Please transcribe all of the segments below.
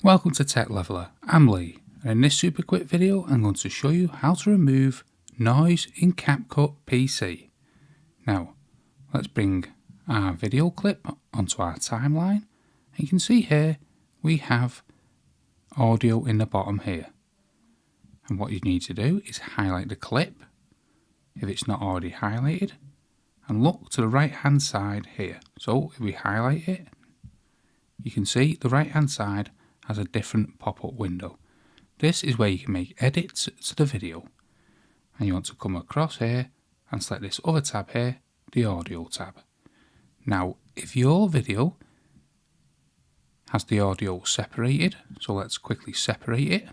Welcome to Tech Leveler, I'm Lee, and in this super quick video I'm going to show you how to remove noise in CapCut PC. Now let's bring our video clip onto our timeline, and you can see here we have audio in the bottom here, and what you need to do is highlight the clip if it's not already highlighted and look to the right hand side here. So if we highlight it, you can see the right hand side has a different pop-up window. This is where you can make edits to the video, and you want to come across here and select this other tab here, the audio tab. Now if your video has the audio separated, so let's quickly separate it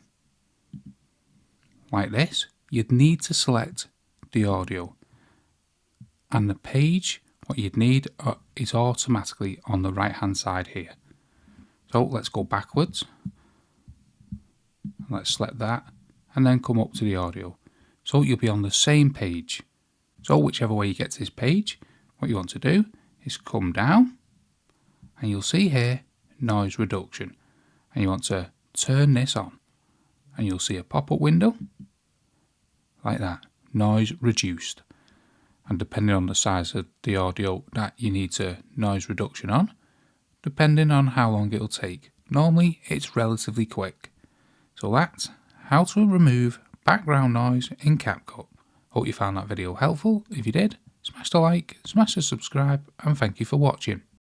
like this, you'd need to select the audio, and the page what you'd need is automatically on the right hand side here. So let's go backwards, let's select that and then come up to the audio. So you'll be on the same page. So whichever way you get to this page, what you want to do is come down and you'll see here noise reduction, and you want to turn this on and you'll see a pop-up window like that, noise reduced. And depending on the size of the audio that you need to noise reduction on, depending on how long it'll take. Normally it's relatively quick. So that's how to remove background noise in CapCut. Hope you found that video helpful. If you did, smash the like, smash the subscribe, and thank you for watching.